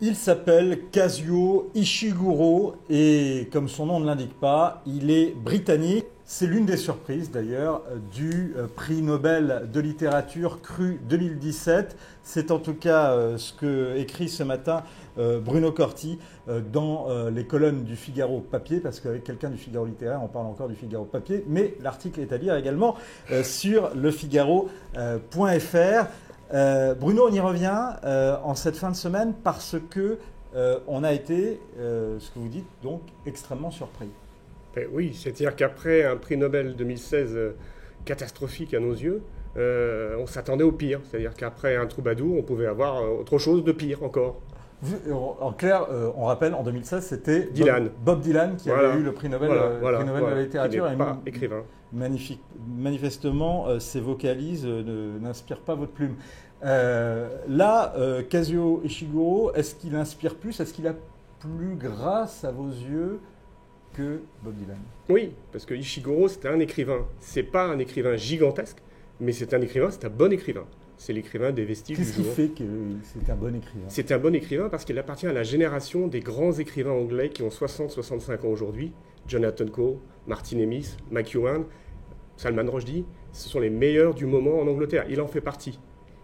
Il s'appelle Kazuo Ishiguro et comme son nom ne l'indique pas, il est britannique. C'est l'une des surprises d'ailleurs du prix Nobel de littérature cru 2017. C'est en tout cas ce que écrit ce matin Bruno Corti dans les colonnes du Figaro papier, parce qu'avec quelqu'un du Figaro littéraire, on parle encore du Figaro papier, mais l'article est à lire également sur lefigaro.fr. Bruno, on y revient en cette fin de semaine parce que on a été, ce que vous dites, donc extrêmement surpris. Oui, c'est-à-dire qu'après un prix Nobel 2016 catastrophique à nos yeux, on s'attendait au pire. C'est-à-dire qu'après un troubadour, on pouvait avoir autre chose de pire encore. En clair, on rappelle, en 2016, c'était Bob Dylan qui avait eu le prix Nobel, de la littérature. Il n'est pas écrivain. Magnifique. Manifestement, ces vocalises n'inspirent pas votre plume. Là, Kazuo Ishiguro, est-ce qu'il inspire plus? Est-ce qu'il a plus grâce à vos yeux que Bob Dylan? Oui, parce que Ishiguro, c'est un écrivain. C'est pas un écrivain gigantesque, mais c'est un écrivain, c'est un bon écrivain. C'est l'écrivain des vestiges du jour. Qu'est-ce qui fait que c'est un bon écrivain? C'est un bon écrivain parce qu'il appartient à la génération des grands écrivains anglais qui ont 60-65 ans aujourd'hui. Jonathan Coe, Martin Amis, McEwan, Salman Rushdie, ce sont les meilleurs du moment en Angleterre. Il en fait partie.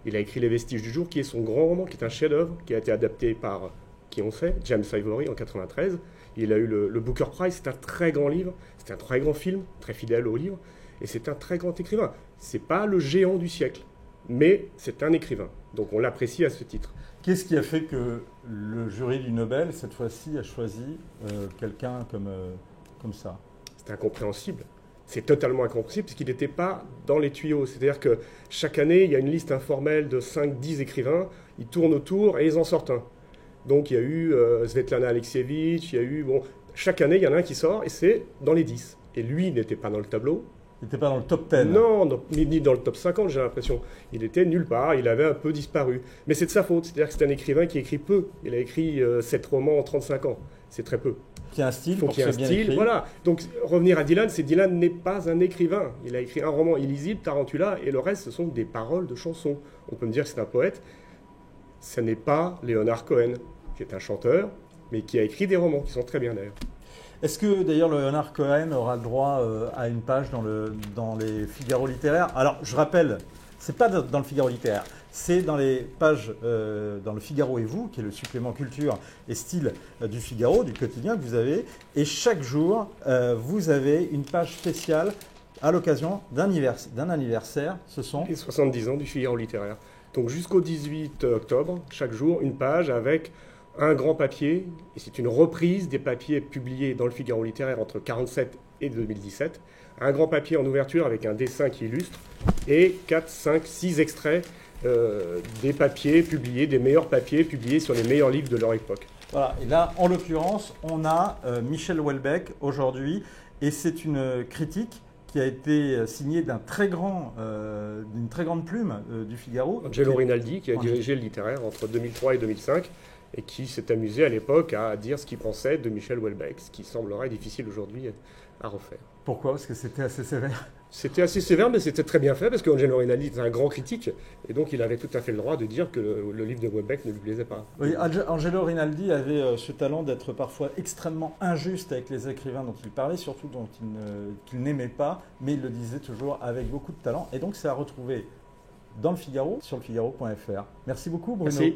Il a écrit Les Vestiges du jour, qui est son grand roman, qui est un chef-d'œuvre, qui a été adapté par, qui on sait, James Ivory en 1993. Il a eu le Booker Prize, c'est un très grand livre, c'est un très grand film, très fidèle au livre, et c'est un très grand écrivain. C'est pas le géant du siècle, mais c'est un écrivain. Donc on l'apprécie à ce titre. Qu'est-ce qui a fait que le jury du Nobel, cette fois-ci, a choisi quelqu'un comme ça? C'est incompréhensible. C'est totalement incompréhensible parce qu'il n'était pas dans les tuyaux. C'est-à-dire que chaque année, il y a une liste informelle de 5-10 écrivains, ils tournent autour et ils en sortent un. Donc il y a eu Svetlana Alexievitch, il y a eu... chaque année, il y en a un qui sort et c'est dans les 10. Et lui n'était pas dans le tableau. Il n'était pas dans le top 10. Non, ni dans le top 50, j'ai l'impression. Il était nulle part, il avait un peu disparu. Mais c'est de sa faute, c'est-à-dire que c'est un écrivain qui écrit peu. Il a écrit 7 romans en 35 ans. C'est très peu. Qui a un style, donc il y a un style, voilà. Donc revenir à Dylan, c'est Dylan n'est pas un écrivain. Il a écrit un roman illisible, Tarantula, et le reste, ce sont des paroles de chansons. On peut me dire que c'est un poète. Ce n'est pas Leonard Cohen, qui est un chanteur, mais qui a écrit des romans qui sont très bien d'ailleurs. Est-ce que d'ailleurs Leonard Cohen aura le droit à une page dans les Figaro littéraires? Alors je rappelle, c'est pas dans le Figaro littéraire, c'est dans les pages dans le Figaro et vous, qui est le supplément culture et style du Figaro, du quotidien que vous avez. Et chaque jour, vous avez une page spéciale à l'occasion d'un anniversaire. Ce sont les 70 ans du Figaro littéraire. Donc jusqu'au 18 octobre, chaque jour, une page avec un grand papier, et c'est une reprise des papiers publiés dans le Figaro littéraire entre 1947 et 2017. Un grand papier en ouverture avec un dessin qui illustre, et 4, 5, 6 extraits des papiers publiés, des meilleurs papiers publiés sur les meilleurs livres de leur époque. Voilà, et là, en l'occurrence, on a Michel Houellebecq aujourd'hui, et c'est une critique qui a été signée d'une très grande plume du Figaro. Angelo Rinaldi, qui a dirigé le littéraire entre 2003 et 2005, et qui s'est amusé à l'époque à dire ce qu'il pensait de Michel Houellebecq, ce qui semblerait difficile aujourd'hui à refaire. Pourquoi? Parce que c'était assez sévère. C'était assez sévère, mais c'était très bien fait, parce qu'Angelo Rinaldi était un grand critique, et donc il avait tout à fait le droit de dire que le livre de Houellebecq ne lui plaisait pas. Oui, Angelo Rinaldi avait ce talent d'être parfois extrêmement injuste avec les écrivains dont il parlait, surtout dont qu'il n'aimait pas, mais il le disait toujours avec beaucoup de talent, et donc c'est à retrouver dans le Figaro, sur lefigaro.fr. Merci beaucoup Bruno. Merci.